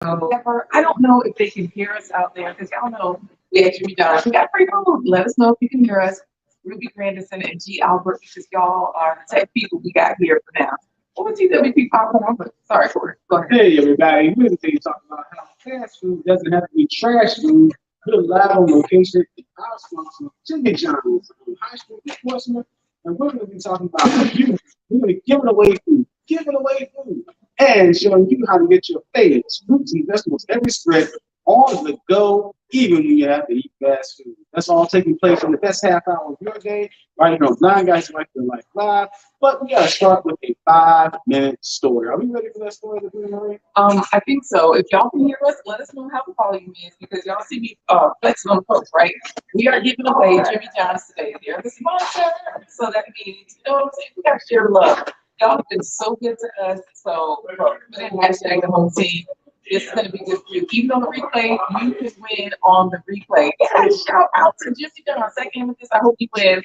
However, I don't know if they can hear us out there because y'all know we at Jimmy John's. We got free food. Let us know if you can hear us. Ruby Grandison and G. Albert, because y'all are the tech people we got here for now. What was TWP popcorn? But sorry for it. Go ahead. Hey everybody, we're today talking about how fast food doesn't have to be trash food. We're live on location at our sponsor, Jimmy John's on High Street in Portsmouth, and we're going to be talking about you. We're going to be giving away food, and showing you how to get your favorites, fruits and vegetables every spread on the go, even when you have to eat fast food. That's all taking place in the best half hour of your day, right here on Nine Guys Like Their Life Live. But we got to start with a 5-minute story. Are we ready for that story to be Marie? I think so. If y'all can hear us, let us know how the volume is because y'all see me flexing on the post, right? We are giving away Jimmy John's today. They're the sponsor, so that means you know what I'm saying. We got to share the love. Y'all have been so good to us. So look, put in hashtag the home team. This is going to be good for you. Even on the replay, you can win on the replay. Yeah, shout out to Jimmy John's. Second with this, I hope you win.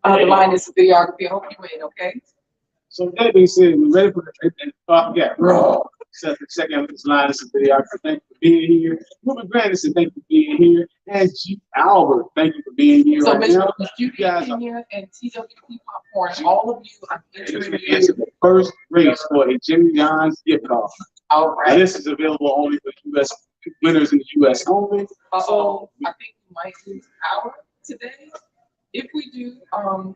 The line is videography. I hope you win. Okay. So that being said, we're ready for the second with this line. This is videographer. Thank you for being here. Ruben Grandison, thank you for being here. And G. Albert, thank you for being here. So, right Mr. now. Judy Jr. and TWP Popcorn, all of you, I'm entering you. Answer the first race for a Jimmy John's gift card. All Now, right. this is available only for U.S. winners in the U.S. only. So I think we might lose power today. If we do,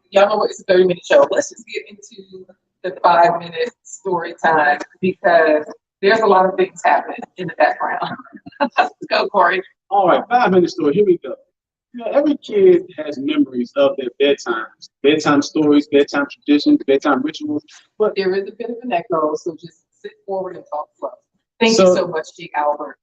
y'all know what it's a 30-minute show. Let's just get into the 5-minute story time because there's a lot of things happening in the background. Let's go, Corey. All right, 5-minute story. Here we go. You know, every kid has memories of their bedtimes, bedtime stories, bedtime traditions, bedtime rituals. But There is a bit of an echo, so just sit forward and talk slow. Thank you so much, G. Albert.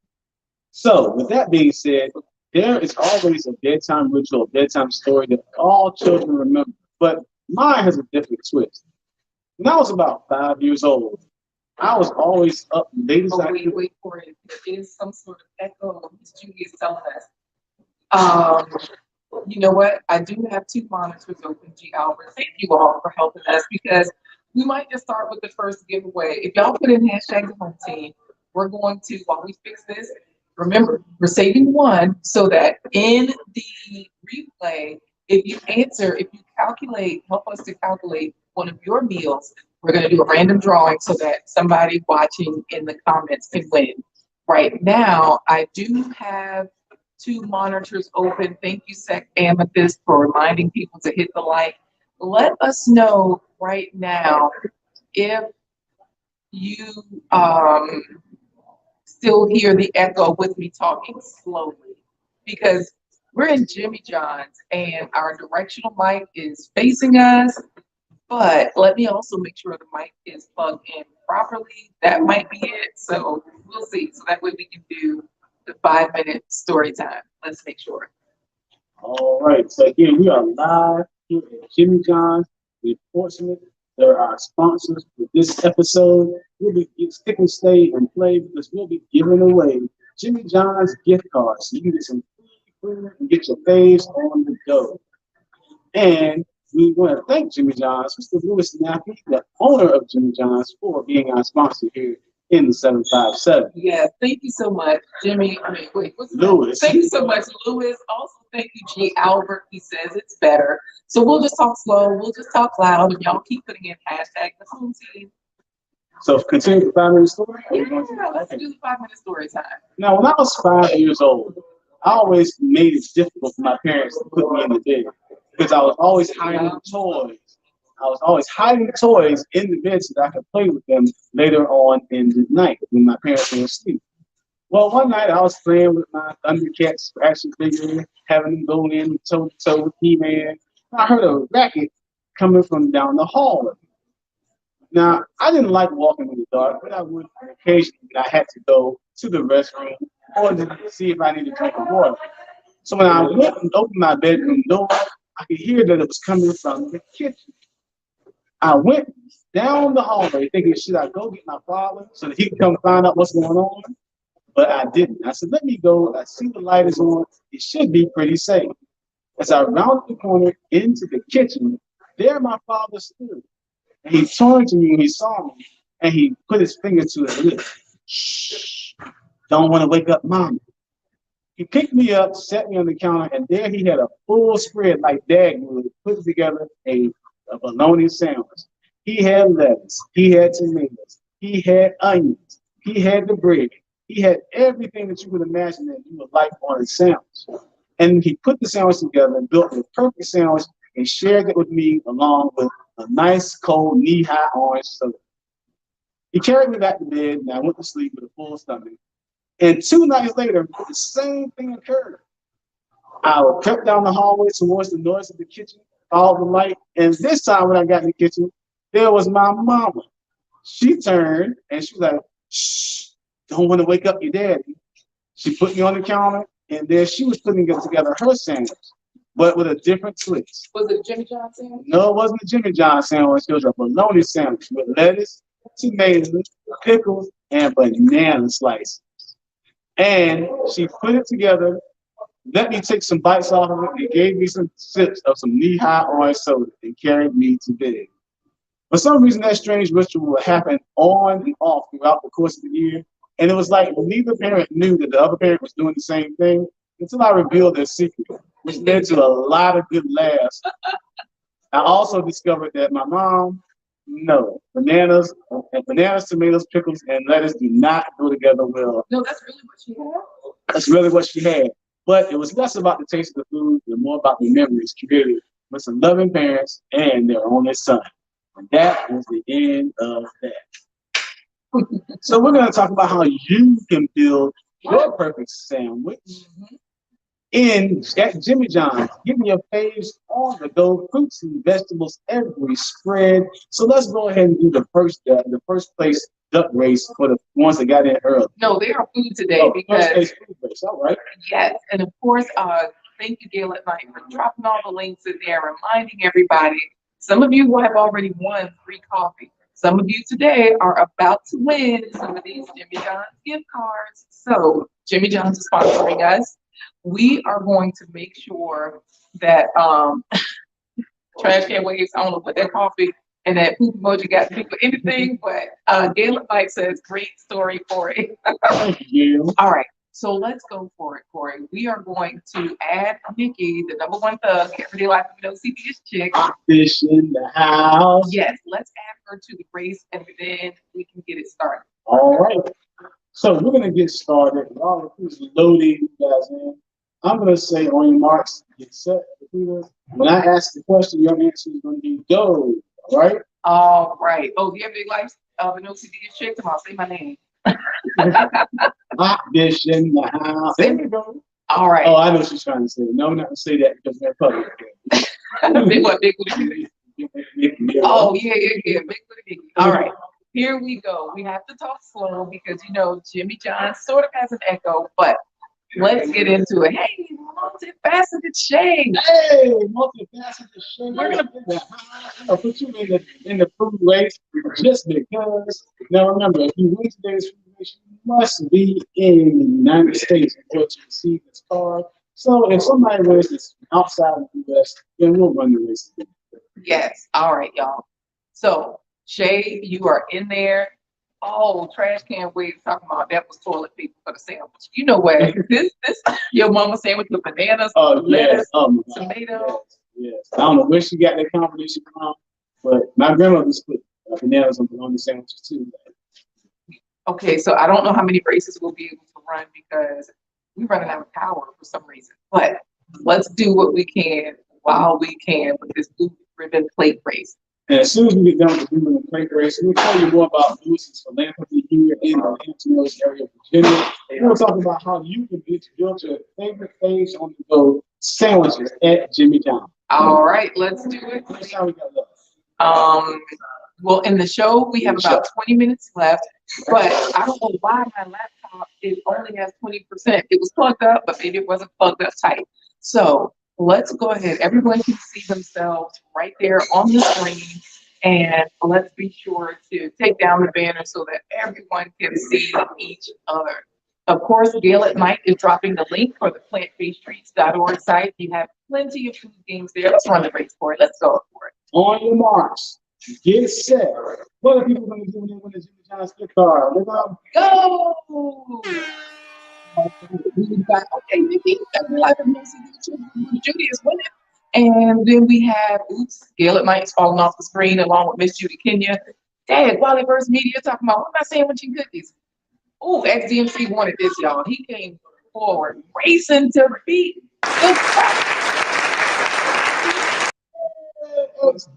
so, with that being said, there is always a bedtime ritual, a bedtime story that all children remember. But mine has a different twist. When I was about 5 years old, I was always up late as Oh, I could. wait for it. There is some sort of echo. Miss Judy is telling us. Um, you know what? I do have 2 monitors open, G. Albert. Thank you all for helping us because we might just start with the first giveaway. If y'all put in hashtag the home team, we're going to, while we fix this, remember, we're saving 1 so that in the replay, if you calculate, help us to calculate one of your meals, we're going to do a random drawing so that somebody watching in the comments can win. Right now, I do have 2 monitors open. Thank you, Sec Amethyst, for reminding people to hit the like. Let us know right now if you still hear the echo with me talking slowly because we're in Jimmy John's and our directional mic is facing us, but let me also make sure the mic is plugged in properly. That might be it. So we'll see. So that way we can do the 5-minute story time. Let's make sure. All right, so again, we are live here at Jimmy John's in Portsmouth. They're our sponsors for this episode. We'll be stick and stay and play because we'll be giving away Jimmy John's gift cards. So you can get some free food and get your faves on the go. And we want to thank Jimmy John's, Mr. Lewis Nappy, the owner of Jimmy John's, for being our sponsor here in the 757. Yeah, thank you so much, Jimmy. I mean, wait, what's Lewis. Thank you so much, Lewis. Also, thank you, G. Albert. He says it's better. So we'll just talk slow. We'll just talk loud, and y'all keep putting in hashtag the home team. So continue the 5-minute story? Yeah, let's do the 5-minute story time. Now, when I was 5 years old, I always made it difficult for my parents to put me in the bed because I was always hiding toys. I was always hiding toys in the bed so that I could play with them later on in the night when my parents were asleep. Well, one night I was playing with my Thundercats action figure, having them go in toe to toe with He-Man. I heard a racket coming from down the hall. Now, I didn't like walking in the dark, but I would occasionally when I had to go to the restroom or to see if I needed to drink water. So when I went and opened my bedroom door, I could hear that it was coming from the kitchen. I went down the hallway thinking, should I go get my father so that he can come find out what's going on? But I didn't. I said, let me go. I see the light is on. It should be pretty safe. As I rounded the corner into the kitchen, there my father stood. And he turned to me when he saw me, and he put his finger to his lips. Shh. Don't want to wake up mama. He picked me up, set me on the counter, and there he had a full spread like Dad would, put together a bologna sandwich. He had lettuce, he had tomatoes, he had onions, he had the bread, he had everything that you would imagine that you would like on a sandwich. And he put the sandwich together and built a perfect sandwich and shared it with me along with a nice cold knee-high orange soda. He carried me back to bed and I went to sleep with a full stomach. And 2 nights later, the same thing occurred. I crept down the hallway towards the noise of the kitchen, followed the light, and this time when I got in the kitchen, there was my mama. She turned and she was like, shh, don't want to wake up your daddy. She put me on the counter, and there she was putting together her sandwich, but with a different twist. Was it a Jimmy John sandwich? No, it wasn't a Jimmy John sandwich. It was a bologna sandwich with lettuce, tomatoes, pickles, and banana slices. And she put it together, let me take some bites off of it, and gave me some sips of some knee-high orange soda and carried me to bed. For some reason, that strange ritual would happen on and off throughout the course of the year. And it was like neither parent knew that the other parent was doing the same thing until I revealed their secret, which led to a lot of good laughs. I also discovered that my mom, no, bananas, tomatoes, pickles, and lettuce do not go together well. No, that's really what she had. That's really what she had. But it was less about the taste of the food and more about the memories created with some loving parents and their only son. And that was the end of that. So we're going to talk about how you can build your perfect sandwich at Jimmy John's. Give me your faves on the go, fruits and vegetables every spread. So let's go ahead and do the first place duck race for the ones that got in early. No, they are food today because first place food race. All right. Yes, and of course, thank you, Gail at Night, for dropping all the links in there, reminding everybody. Some of you will have already won free coffee. Some of you today are about to win some of these Jimmy John's gift cards. So Jimmy John's is sponsoring us. We are going to make sure that Trash Can Waves, I don't know what that coffee and that poop emoji got to do with anything, but Gail at Night says, great story, Corey. Thank you. All right. So let's go for it, Corey. We are going to add Nikki, the #1 thug, everyday life of no CPS chick. Fish in the house. Yes, let's add her to the race and then we can get it started. All right. So we're going to get started. All the who's loading you guys in. I'm going to say on your marks, get set. When I ask the question, your answer is going to be go. All right? All right. Oh, the everyday life of an OCD chick. Come on, say my name. Hot dish in the house. There we go. All right. Oh, I know what she's trying to say. No, I'm not going to say that because they're public. Big what? Big booty. Oh, yeah. Big booty. All right. Here we go. We have to talk slow because, you know, Jimmy John sort of has an echo, but let's get into it. Hey, multifaceted shade. Hey, multifaceted shade. We're going to put that. I'll put you in the food race just because. Now, remember, if you win today's food race, you must be in the United States in order to receive this card. So if somebody wins this outside of the U.S., then we'll run the race again. Yes. All right, y'all. So, Shay, you are in there. Oh, Trash Can Waves talking about that was toilet paper for the sandwich. You know what? this your mama sandwich with bananas, lettuce, tomatoes. Yes. I don't know where she got that combination from, but my grandmother's put bananas on the sandwiches too. Okay, so I don't know how many races we'll be able to run because we're running out of power for some reason. But let's do what we can while we can with this blue ribbon plate race. And as soon as we get done with the blue ribbon plate race, we'll tell you more about Lewis's philanthropy here in the Hampton Roads area of Virginia. And we'll talk about how you can build your favorite faves on the go sandwiches at Jimmy John's. All right, let's do it. That's how we got left. Well, in the show, we have about 20 minutes left, but I don't know why my laptop only has 20%. It was plugged up, but maybe it wasn't plugged up tight. So let's go ahead. Everyone can see themselves right there on the screen, and let's be sure to take down the banner so that everyone can see each other. Of course, Gail at Night is dropping the link for the plantbasedtreats.org site. You have plenty of food games there. Let's run the race for it. Let's go for it. On your marks. Get set. What are people going to do when they win the Jimmy John's gift card? They're going to go. We got, okay, Nikki, every life of no Judy is winning. And then we have, oops, Gail Knight's falling off the screen along with Miss Judy Kenya. Dad, Wally First Media talking about, what am I sandwich and cookies? Oh, XDMC wanted this, y'all. He came forward, racing to beat the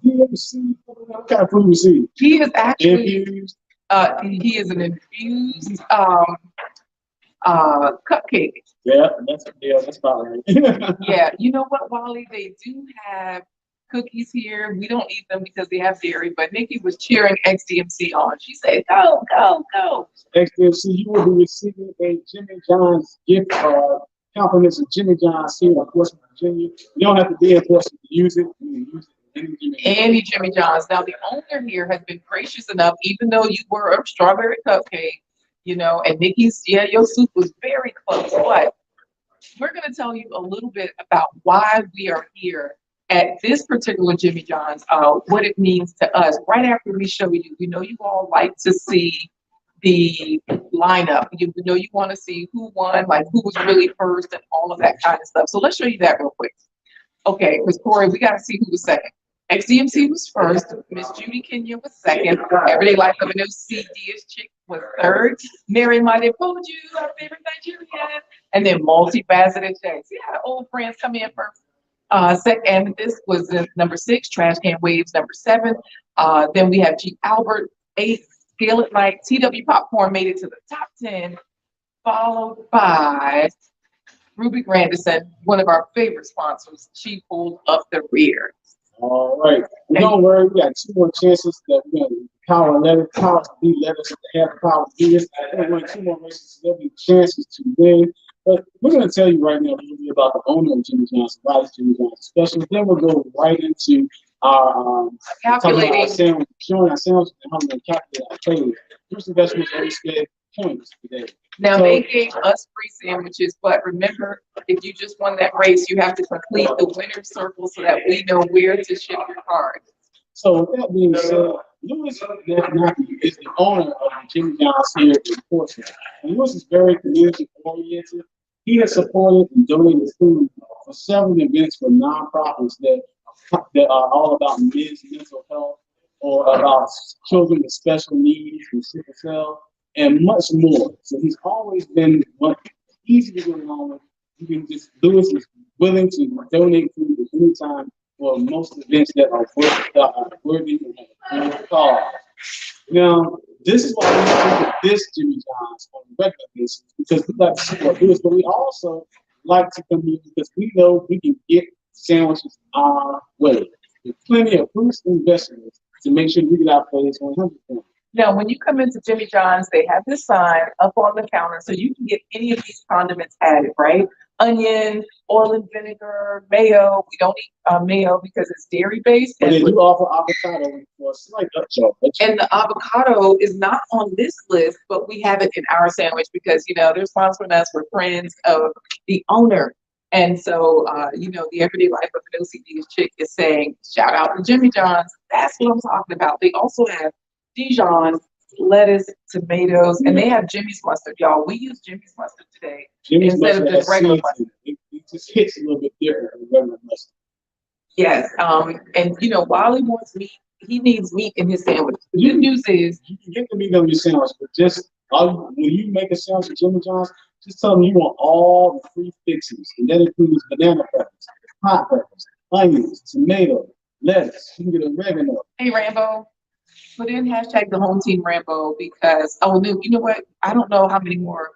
DMC, what kind of food you see? He is actually, Infused. he is an infused cupcake. Yeah, that's about right. Yeah, you know what, Wally? They do have cookies here. We don't eat them because they have dairy, but Nikki was cheering XDMC on. She said, go, go, go. XDMC, you will be receiving a Jimmy John's gift card. Compliments of Jimmy John's here in Portsmouth, Virginia. You don't have to be in Portsmouth to use it. You can use it any Jimmy John's. Now, the owner here has been gracious enough, even though you were a strawberry cupcake, you know, and Nikki's, yeah, your soup was very close, but we're going to tell you a little bit about why we are here at this particular Jimmy John's, what it means to us. Right after we show you, we know you all like to see the lineup. You know you want to see who won, like who was really first and all of that kind of stuff. So let's show you that real quick. Okay, because Corey, we got to see who was second. XDMC was first. Miss Judy Kenya was second. Everyday Life of a No CD's Chick was third. Mary Mighty Poju, our favorite Nigerian. And then Multifaceted James. We had old friends come in first. Second, this was number 6, Trash Can Waves, number 7. Then we have G. Albert, 8, Scale It Like, TW Popcorn made it to the top 10, followed by Ruby Grandison, one of our favorite sponsors. She pulled up the rear. All right. And don't worry, we got 2 more chances that we're going to power letters, power to be letters, to have the power to do this. We're going to win 2 more races, so there'll be chances to win. But we're going to tell you right now a little bit about the owner of Jimmy John's, why it's Jimmy John's special. Then we'll go right into our calculating our sandwich, showing our sandwiches and how we're going to calculate our trade. First investments always get points today. Now, So, they gave us free sandwiches, but remember, if you just won that race, you have to complete the winner's circle so that we know where to ship your card. So with that being said, Lewis Matthew is the owner of the Jimmy John's here in Portsmouth. And Lewis is very community oriented. He has supported and donated food for several events for nonprofits that are all about men's mental health or about children with special needs and sickle cell and much more. So he's always been easy to get along with. You can just Lewis is willing to donate food at any time for most events that are worthy and have a cause. Now, this is why we look at this Jimmy John's on a regular basis, because we like to support Lewis, but we also like to come in because we know we can get sandwiches our way. There's plenty of fruits and vegetables to make sure we get our plates 100%. Now, when you come into Jimmy John's, they have this sign up on the counter so you can get any of these condiments added, right? Onion, oil and vinegar, mayo. We don't eat mayo because it's dairy based. But they do offer avocado for a slight upcharge. And the avocado is not on this list, but we have it in our sandwich because, you know, they're sponsoring us. We're friends of the owner. And so, you know, the Everyday Life of an OCD's Chick is saying, shout out to Jimmy John's. That's what I'm talking about. They also have Dijon, lettuce, tomatoes, and they have Jimmy's mustard, y'all. We use Jimmy's mustard today instead of just regular mustard. It just hits a little bit different than regular mustard. Yes, and you know, while he wants meat, he needs meat in his sandwich. The good news is you can get the meat on your sandwich, but just when you make a sandwich at Jimmy John's, just tell them you want all the free fixings, and that includes banana peppers, hot peppers, onions, tomato, lettuce. You can get oregano. Hey, Rambo. Put in hashtag the home team Rambo because, oh, no, you know what? I don't know how many more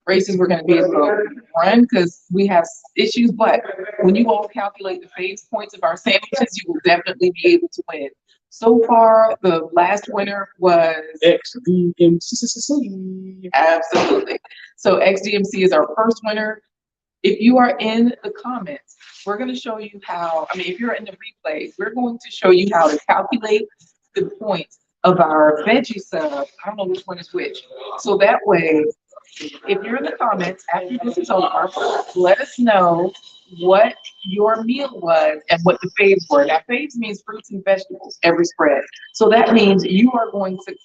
races we're going to be able to run because we have issues, but when you all calculate the FAVES points of our sandwiches, you will definitely be able to win. So far, the last winner was XDMC. Absolutely. So XDMC is our first winner. If you are in the comments, we're going to show you how, I mean, if you're in the replay, we're going to show you how to calculate the points of our veggie sub. I don't know which one is which. So that way, if you're in the comments after this is over, let us know what your meal was and what the faves were. Now, faves means fruits and vegetables, every spread. So that means you are going to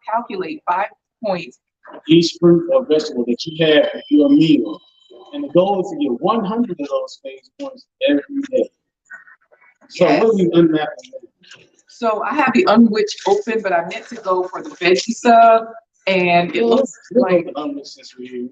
calculate 5 points each fruit or vegetable that you have for your meal. And the goal is to get 100 of those phase points every day. So Yes. what do you unwrap? So I have the unwitched open, but I meant to go for the veggie sub, and it looks like the unwitched since we're here.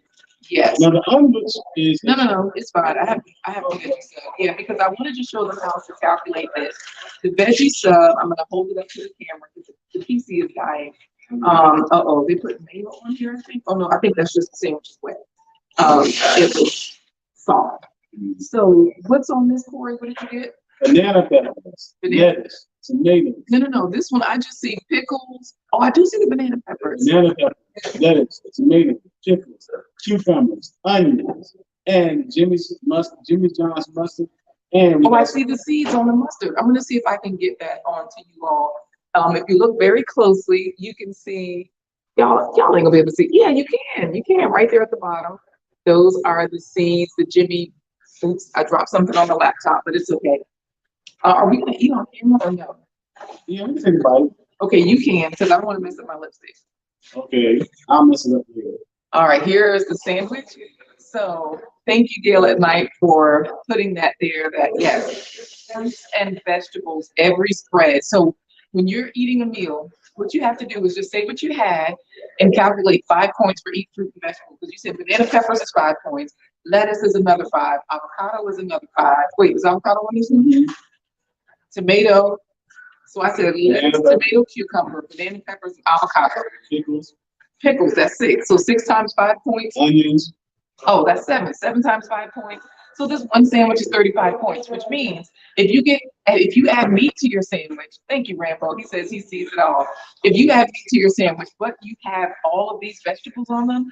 yes. Now the unwitched is No, it's fine. I have the veggie sub. Yeah, because I wanted to show them how to calculate this. The veggie sub, I'm gonna hold it up to the camera because the PC is dying. They put mayo on here, I think. Oh no, I think that's just the sandwich is wet. It was soft. So what's on this, Corey? What did you get? banana peppers, lettuce, tomatoes. No. This one I just see pickles. Oh, I do see the banana peppers. Banana peppers, lettuce, tomatoes, pickles, cucumbers, onions, and Jimmy John's mustard. And I see the seeds on the mustard. I'm gonna see if I can get that onto you all. If you look very closely, you can see y'all ain't gonna be able to see. Yeah, you can right there at the bottom. Those are the seeds, the Jimmy. Oops, I dropped something on the laptop, but it's okay. Are we gonna eat on camera or no? Yeah, we can take a bite. Okay, you can, because I don't want to mess up my lipstick. Okay, I'll mess it up here. All right, here's the sandwich. So thank you, Gail at Night, for putting that there. That yes, fruits and vegetables, every spread. So when you're eating a meal, what you have to do is just say what you had and calculate 5 points for each fruit and vegetable. Because you said banana peppers is 5 points, lettuce is another 5, avocado is another 5. Wait, is avocado on this one? Tomato. So I said lettuce, tomato, cucumber, banana peppers, and avocado. Pickles, that's 6. So 6 times 5 points. Onions. Oh, that's 7. 7 times 5 points. So this one sandwich is 35 points, which means if you add meat to your sandwich, thank you, Rambo. He says he sees it all. If you add meat to your sandwich, but you have all of these vegetables on them,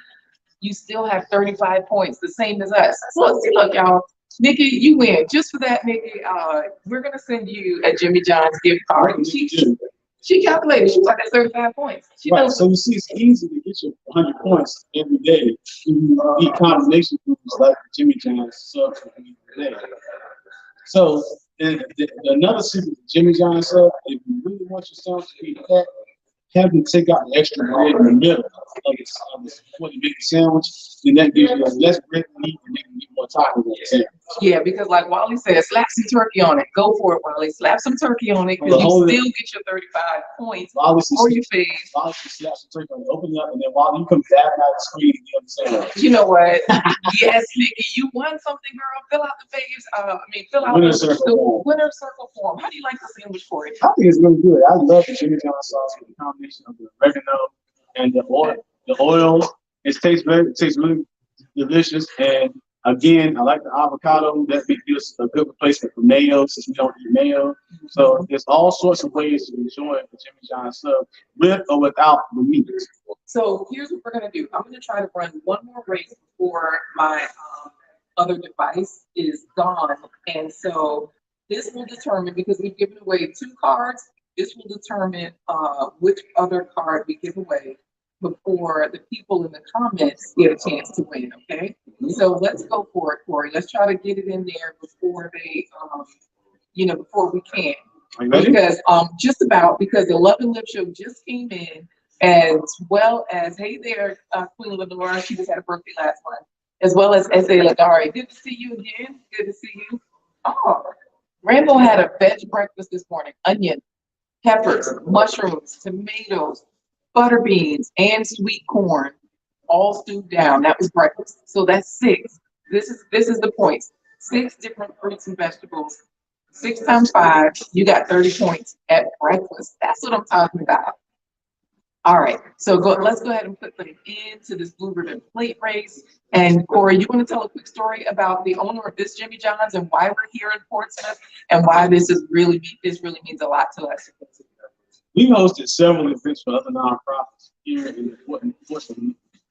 you still have 35 points, the same as us. So look, y'all. Nikki, you win. Just for that, Nikki, we're gonna send you a Jimmy John's gift card. She calculated. She was like, that's 35 points. She right. knows. So you see, it's easy to get your 100 points every day if you eat combination foods like Jimmy John's sub every day. So another secret to Jimmy John's sub, if you really want your sandwich to be fat, have them take out the extra bread in the middle of before you make the sandwich, then that gives you less bread to eat and you can get more tacos on the sandwich. Yeah, because like Wally said, slap some turkey on it. Go for it, Wally. Slap some turkey on it because you still get your 35 points or your fave. Wally should slap some turkey on it, open it up, and then Wally, you come back out the screen and get the sandwich. You know what? Yes, Nikki, you won something, girl. Fill out the faves. Fill out the winner circle form. How do you like the sandwich, Corey? I think it's really good. I love the Jimmy John sauce with the combination of the oregano and the oil. It tastes really delicious. And again, I like the avocado. That gives a good replacement for mayo since we don't eat mayo. So there's all sorts of ways to enjoy the Jimmy John sub with or without the meat. So here's what we're gonna do. I'm gonna try to run one more race before my other device is gone. And so this will determine, because we've given away 2 cards, this will determine which other card we give away before the people in the comments get a chance to win, okay? So let's go for it, Corey. Let's try to get it in there before they, before we can. Are you ready? Because because the Love and Live show just came in, as well as, hey there, Queen Lenora, she just had a birthday last month, as well as S.A. Ladari. Good to see you again. Good to see you. Oh, Rambo had a veg breakfast this morning. Onion, peppers, mushrooms, tomatoes, butter beans, and sweet corn, all stewed down. That was breakfast. So that's 6. This is the points. 6 different fruits and vegetables. 6 times 5, you got 30 points at breakfast. That's what I'm talking about. All right, so let's go ahead and put them into this blue ribbon plate race. And Corey, you want to tell a quick story about the owner of this Jimmy John's and why we're here in Portsmouth and why this really means a lot to us. We hosted several events for other nonprofits here in the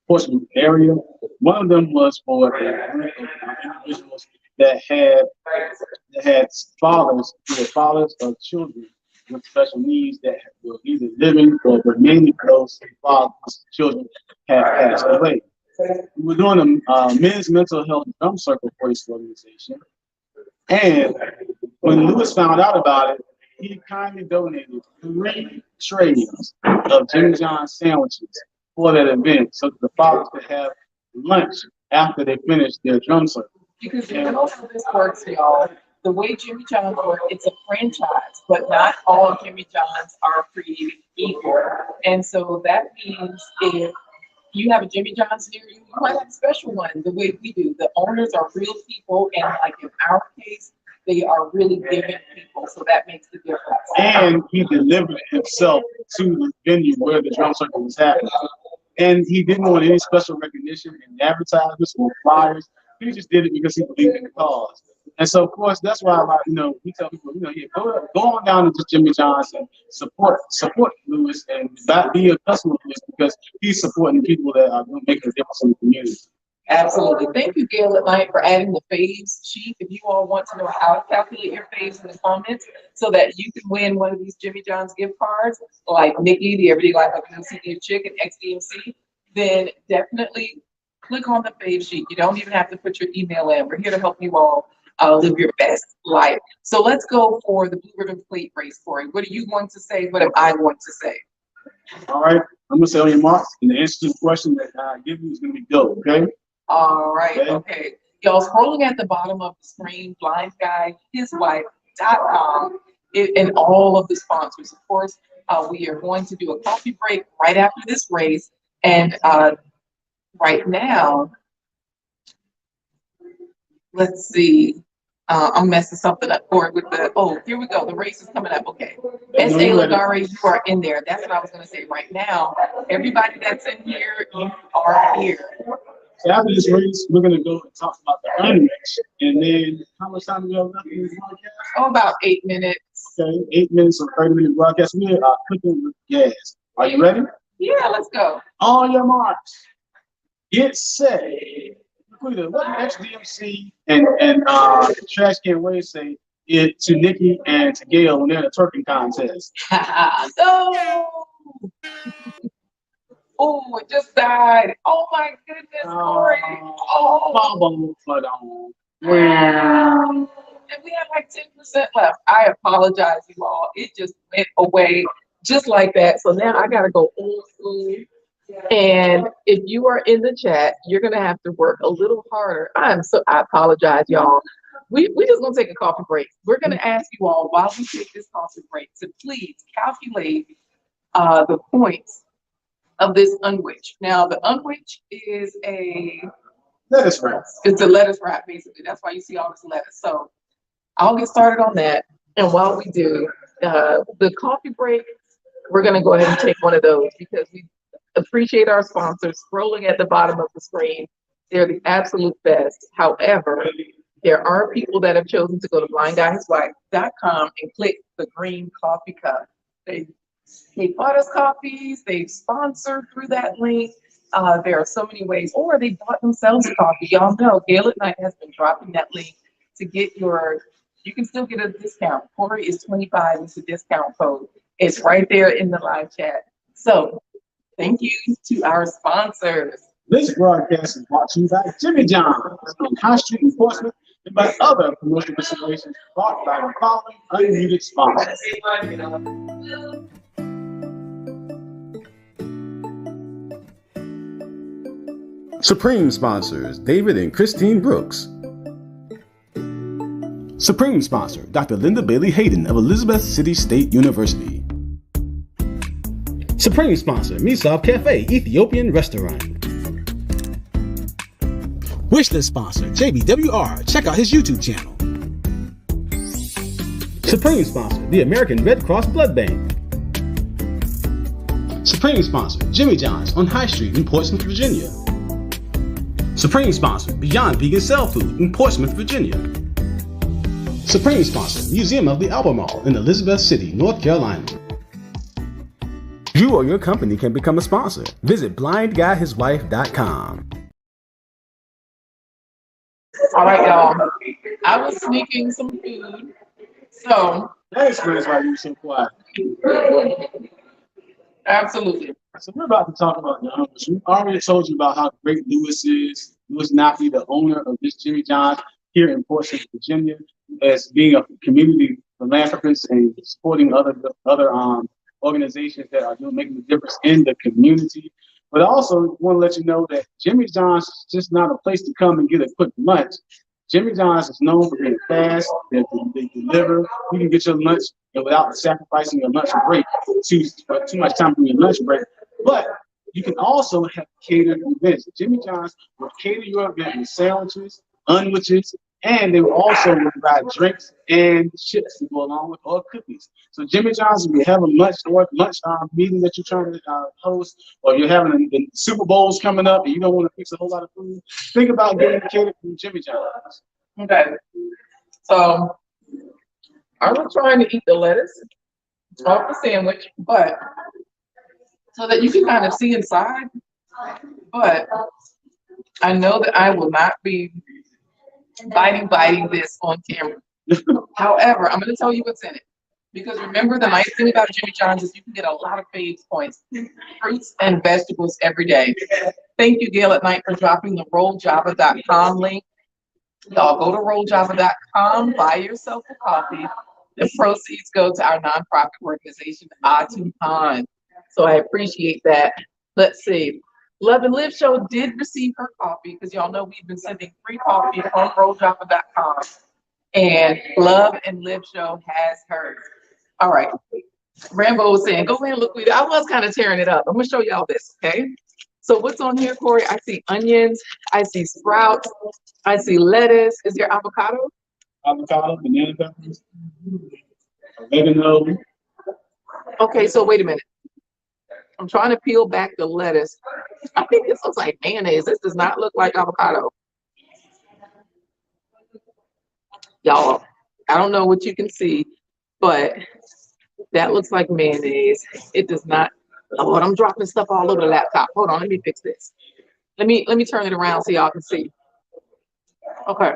Portsmouth area. One of them was for a group of individuals that had fathers who were fathers of children with special needs that were either living or remaining close to fathers' children had passed away. We were doing a men's mental health drum circle for this organization. And when Lewis found out about it, he kindly donated 3 trays of Jimmy John's sandwiches for that event so that the fathers could have lunch after they finish their drum circle. Because you know how this works, y'all. The way Jimmy John's work, it's a franchise, but not all Jimmy John's are created equal. And so that means if you have a Jimmy John's near you, you might have a special one the way we do. The owners are real people, and like in our case, they are really giving people. So that makes the difference. And he delivered himself to the venue where the drum circle was happening. And he didn't want any special recognition in advertisements or flyers. He just did it because he believed in the cause. And so, of course, that's why, we tell people, yeah, go on down to just Jimmy John's and support Lewis and be a customer of Lewis because he's supporting the people that are going to make a difference in the community. Absolutely. Thank you, Gail at Night, for adding the FAVES sheet. If you all want to know how to calculate your FAVES in the comments so that you can win one of these Jimmy John's gift cards, like Nikki, the Everyday Life of a CD Chick, and XDMC, then definitely click on the FAVES sheet. You don't even have to put your email in. We're here to help you all live your best life. So let's go for the Blue Ribbon Plate race, Corey. What are you going to say? What am I going to say? All right. I'm going to say on your marks, and the answer to the question that I give you is going to be go, okay? All right, okay. Y'all scrolling at the bottom of the screen, blindguyhiswife.com, and all of the sponsors. Of course, we are going to do a coffee break right after this race. And right now, let's see. I'm messing something up for it with here we go. The race is coming up. Okay. S.A. Lagare, you are in there. That's what I was going to say right now. Everybody that's in here, you are here. So after this race, we're going to go and talk about the unrace. And then how much time do we have left in this broadcast? Oh, about 8 minutes. Okay, 8 minutes or 30-minute broadcast. We are cooking with gas. Are you ready? Yeah, let's go. On your marks. Get set. LaQuita, what did XDMC and Trash Can Wave say to Nikki and to Gail when they're in a twerking contest? No! Oh, it just died. Oh my goodness, Corey. Oh, and we have like 10% left. I apologize, you all. It just went away just like that. So now I gotta go old school. And if you are in the chat, you're gonna have to work a little harder. I apologize, y'all. We just gonna take a coffee break. We're gonna ask you all while we take this coffee break to please calculate the points of this unwich. Now, the unwich is a lettuce wrap. It's a lettuce wrap, basically. That's why you see all this lettuce. So I'll get started on that. And while we do the coffee break, we're going to go ahead and take one of those because we appreciate our sponsors. Scrolling at the bottom of the screen, they're the absolute best. However, there are people that have chosen to go to blindguyhiswife.com and click the green coffee cup. They bought us coffees, they've sponsored through that link. There are so many ways, or they bought themselves a coffee. Y'all know Gail at Night has been dropping that link to get you can still get a discount. Corey is 25, it's a discount code. It's right there in the live chat. So thank you to our sponsors. This broadcast is brought to you by Jimmy John's on High Street Enforcement and by other promotional considerations brought by the following unmuted sponsors. Supreme sponsors, David and Christine Brooks. Supreme sponsor, Dr. Linda Bailey Hayden of Elizabeth City State University. Supreme sponsor, Misov Cafe, Ethiopian Restaurant. Wishlist sponsor, JBWR, check out his YouTube channel. Supreme sponsor, the American Red Cross Blood Bank. Supreme sponsor, Jimmy John's on High Street in Portsmouth, Virginia. Supreme sponsor, Beyond Vegan Cell Food in Portsmouth, Virginia. Supreme sponsor, Museum of the Albemarle in Elizabeth City, North Carolina. You or your company can become a sponsor. Visit blindguyhiswife.com. All right, y'all. I was sneaking some food. So That explains why you're so quiet. absolutely. So we're about to talk about the unwich. We already told you about how great Lewis is. Lewis Nappy, the owner of this Jimmy John's here in Portsmouth, Virginia, as being a community philanthropist and supporting other organizations that are making a difference in the community. But also want to let you know that Jimmy John's is just not a place to come and get a quick lunch. Jimmy John's is known for being fast. They deliver. You can get your lunch without sacrificing your lunch break too much time from your lunch break. But you can also have catered events. Jimmy John's will cater your event with sandwiches, unwiches, and they will also provide drinks and chips to go along with, or cookies. So Jimmy John's, if you have a lunch meeting that you're trying to host, or you're having the Super Bowl's coming up and you don't want to fix a whole lot of food, think about getting catered from Jimmy John's. Okay. So I'm trying to eat the lettuce off the sandwich, but so that you can kind of see inside. But I know that I will not be biting this on camera. However, I'm going to tell you what's in it. Because remember, the nice thing about Jimmy John's is you can get a lot of FAVES points, fruits and vegetables every day. Thank you, Gail at Night, for dropping the rolljava.com link. Y'all go to rolljava.com, buy yourself a coffee. The proceeds go to our nonprofit organization, Atuhan. So I appreciate that. Let's see. Love and Live Show did receive her coffee because y'all know we've been sending free coffee from rolljava.com. And Love and Live Show has hers. All right. Rambo was saying, go ahead, LaQuita. I was kind of tearing it up. I'm going to show y'all this, okay? So what's on here, Corey? I see onions. I see sprouts. I see lettuce. Is there avocado? Avocado, banana peppers, oregano. Okay, so wait a minute. I'm trying to peel back the lettuce. I think this looks like mayonnaise. This does not look like avocado. Y'all, I don't know what you can see, but that looks like mayonnaise. It does not. Lord, I'm dropping stuff all over the laptop. Hold on, let me fix this. Let me turn it around so y'all can see. Okay.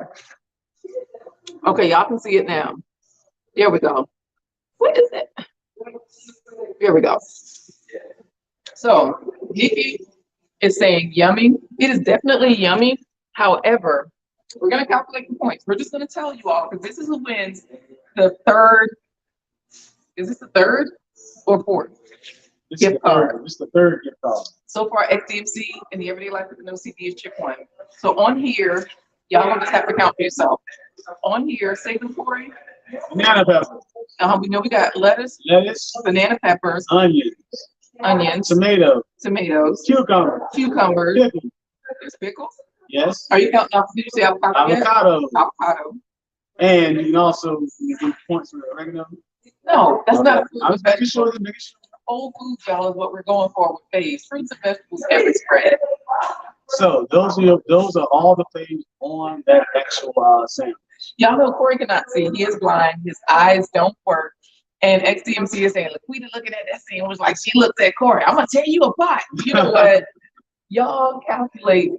Okay, y'all can see it now. There we go. What is it? Here we go. So Nikki is saying yummy. It is definitely yummy. However, we're going to calculate the points. We're just going to tell you all, because this is who wins the third. Is this the third or fourth gift card? This is the third gift card. So far, XDMC and the Everyday Life with No CD is chip one. So on here, y'all will just have to count for yourself. On here, say them, Corey. Banana peppers. We know we got lettuce, banana peppers, onions, tomatoes, cucumbers. Pickles. There's pickles. Yes. Are you counting off? Did you say avocado? Avocado. And you can also give points for oregano. No, that's not. I'm making sure. Whole foods, y'all, is what we're going for with FAVES. Fruits and vegetables, every spread. So those are all the things on that actual sandwich. Y'all know Corey cannot see. He is blind. His eyes don't work. And XDMC is saying, LaQuita looking at that sandwich like she looks at Corey. I'm gonna tear you apart. You know what? Y'all calculate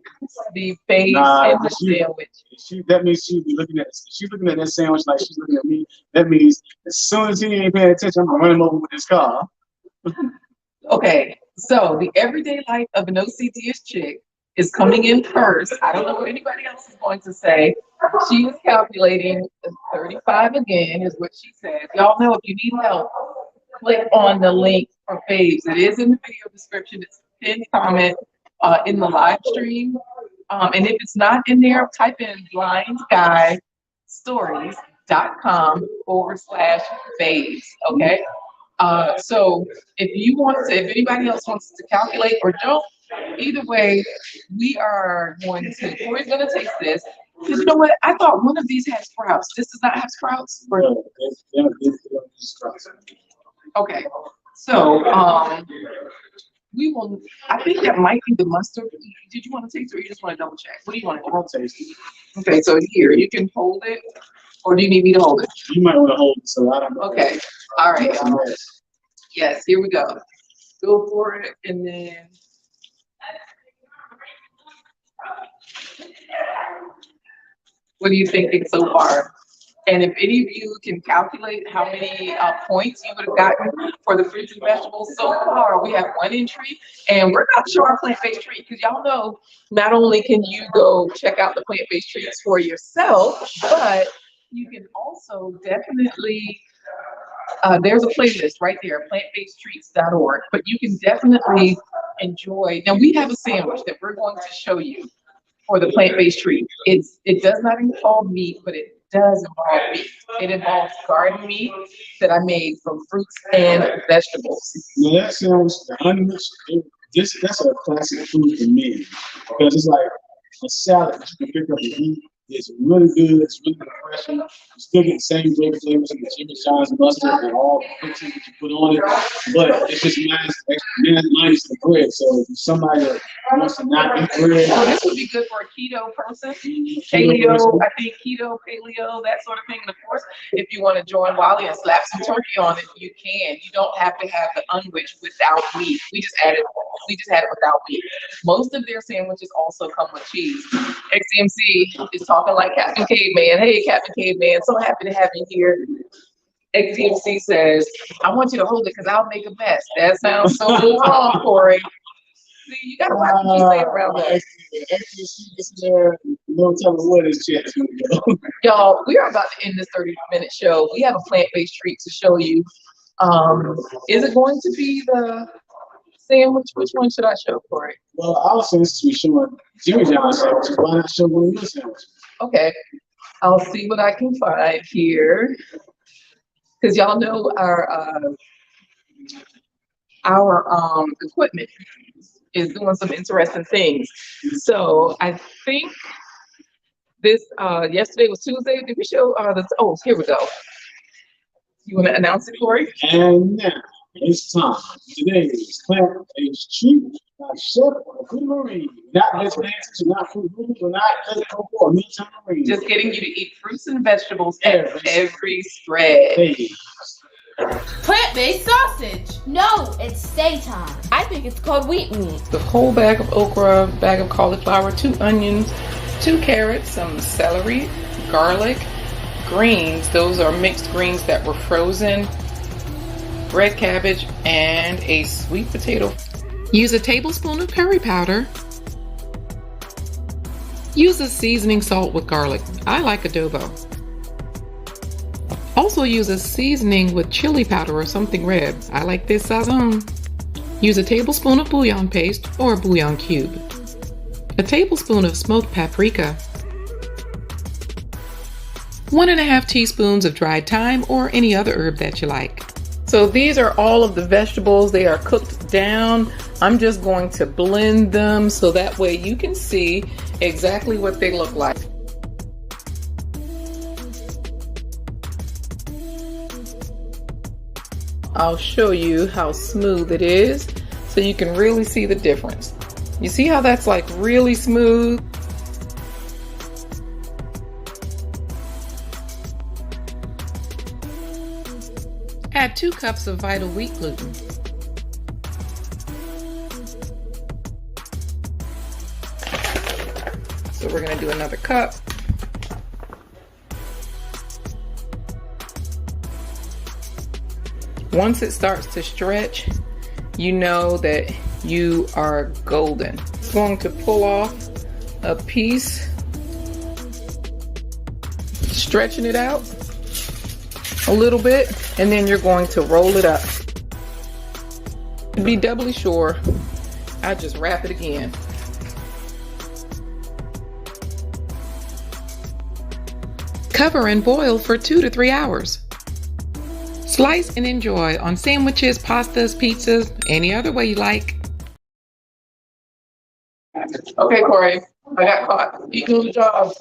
the FAVES in the sandwich. That means she's looking at that sandwich like she's looking at me. That means as soon as he ain't paying attention, I'm gonna run him over with his car. Okay, so the Everyday Life of an OCDish chick is coming in first. I don't know what anybody else is going to say. She is calculating 35 again, is what she says. Y'all know if you need help, click on the link for FAVES. It is in the video description. It's a pinned comment in the live stream. And if it's not in there, type in blindguystories.com/FAVES. Okay. So if anybody else wants to calculate or don't, either way, we are going to, Corey's going to taste this. Because you know what? I thought one of these had sprouts. This does not have sprouts? No, Okay. So, we will, I think that might be the mustard. Did you want to taste it or you just want to double check? What do you want to do? I'll taste it. Okay, so here, you can hold it, or do you need me to hold it? You might want to hold it, so I don't know. Okay. All right. Yes, here we go. Go for it, and then. What are you thinking so far? And if any of you can calculate how many points you would have gotten for the fruits and vegetables so far, we have one entry, and we're not sure our plant-based treat, because y'all know not only can you go check out the plant-based treats for yourself, but you can also definitely, there's a playlist right there, plantbasedtreats.org, but you can definitely enjoy. Now we have a sandwich that we're going to show you for the plant-based treat. It does not involve meat, but it does involve meat. It involves garden meat that I made from fruits and vegetables. Now that sounds unrich. That's a classic food for me because it's like a salad that you can pick up and eat. It's really good. It's really refreshing. You still get the same great flavors of the Jimmy John's mustard and all the fixings that you put on it, but it's just minus the bread. So if somebody that wants to not eat bread, So this would be good for a keto person. Paleo, I think keto, paleo, that sort of thing. And of course, if you want to join Wally and slap some turkey on it, you can. You don't have to have the unwich without meat. We just had it without meat. Most of their sandwiches also come with cheese. XCMC is talking like Captain Caveman. Hey, Captain Caveman, so happy to have you here. XCMC says, I want you to hold it because I'll make a mess. That sounds so wrong, Corey. See, you gotta watch what you say around that. no telling what his chest is gonna go. Y'all, we are about to end this 30-minute show. We have a plant-based treat to show you. Is it going to be the sandwich? Which one should I show, Corey? Well, I was saying since we showing Jimmy John's sandwiches, why not show one of your sandwiches? Okay, I'll see what I can find here. Because y'all know our equipment is doing some interesting things. So I think this yesterday was Tuesday. Did we show oh, here we go. You want to announce it, Corey? And now it's time. Today's plant-based treat by Chef LaQuita Marie. Not Miss Nancy, not Fruit Room, or not Coco or Meantime Marie. Just getting you to eat fruits and vegetables at every spread. Hey. Plant-based sausage. No, it's daytime. I think it's called wheat meat. The whole bag of okra, bag of cauliflower, 2 onions, 2 carrots, some celery, garlic, greens. Those are mixed greens that were frozen, red cabbage, and a sweet potato. Use a tablespoon of curry powder. Use a seasoning salt with garlic. I like adobo. Also use a seasoning with chili powder or something red. I like this sazon. Use a tablespoon of bouillon paste or bouillon cube. A tablespoon of smoked paprika. 1.5 teaspoons of dried thyme or any other herb that you like. So these are all of the vegetables. They are cooked down. I'm just going to blend them so that way you can see exactly what they look like. I'll show you how smooth it is so you can really see the difference. You see how that's like really smooth? Add 2 cups of Vital wheat gluten. So we're going to do another cup. Once it starts to stretch, you know that you are golden. It's going to pull off a piece, stretching it out a little bit, and then you're going to roll it up. To be doubly sure, I just wrap it again. Cover and boil for 2 to 3 hours. Slice and enjoy on sandwiches, pastas, pizzas, any other way you like. Okay, Corey, I got caught. Eating on the job.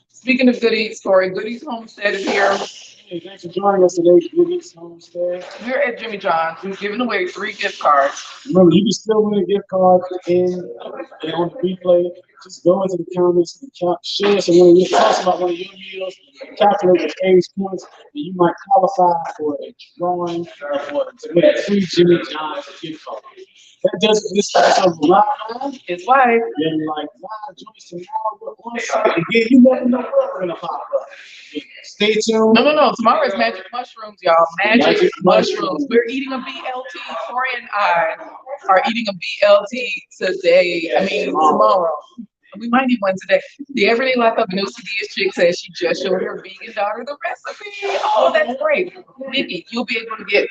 Speaking of Good Eats, Corey, Good Eats Homestead is here. Hey, thanks for joining us today, Good Eats Homestead. We're at Jimmy John's. We're giving away 3 gift cards. Remember, you can still win a gift card and on the replay. Just go into the comments and share some one of your thoughts about one of your meals, calculate the FAVES points, and you might qualify for a drawing or to win a free Jimmy John's gift card. That does it this episode of Live. It's live. Then like live joints tomorrow. We're on site again. You never know where we're gonna pop up. Stay tuned. No. Tomorrow is Magic Mushrooms, y'all. Magic Mushrooms. We're eating a BLT. Corey and I are eating a BLT today. I mean, tomorrow. We might need one today. The Everyday Life of an OCD chick says she just showed her vegan daughter the recipe. Oh, that's great. Nikki, you'll be able to get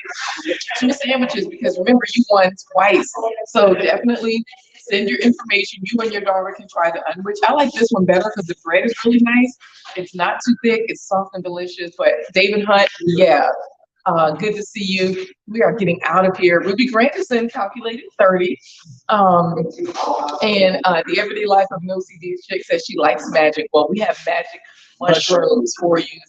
2 sandwiches because remember, you won twice. So definitely send your information. You and your daughter can try the unwich. I like this one better because the bread is really nice. It's not too thick. It's soft and delicious. But David Hunt, yeah. Good to see you. We are getting out of here. Ruby Granderson calculated 30. And the Everyday Life of No CD's chick says she likes magic. Well, we have magic mushrooms for you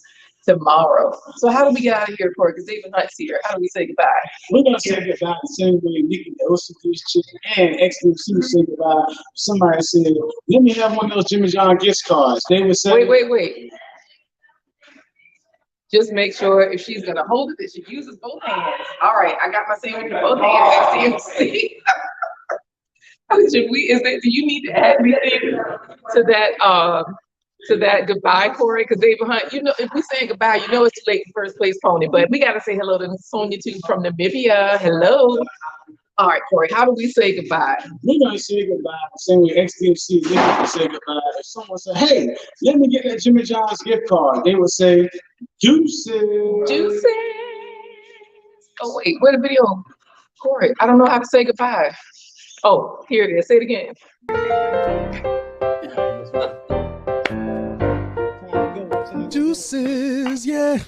tomorrow. So how do we get out of here, Corey? Because David Hunt's here. How do we say goodbye? We're gonna say goodbye the same way Nikki, the OCD's chick, and XMC say goodbye. Somebody said, "Let me have one of those Jimmy John gift cards." They would say, Wait. Just make sure if she's gonna hold it, that she uses both hands. All right, I got my sandwich in both hands. XMC. Do you need to add anything to that goodbye, Corey? Because David Hunt, you know, if we saying goodbye, you know it's too late for first place pony, but we gotta say hello to Sonia too from Namibia. Hello. All right, Corey, how do we say goodbye? We're gonna say goodbye the same way XDMC Nikki would say goodbye. If someone said, "Hey, let me get that Jimmy John's gift card," they would say, "Deuces." Deuces. Oh wait, where the video? Corey, I don't know how to say goodbye. Oh, here it is. Say it again. Deuces, yeah.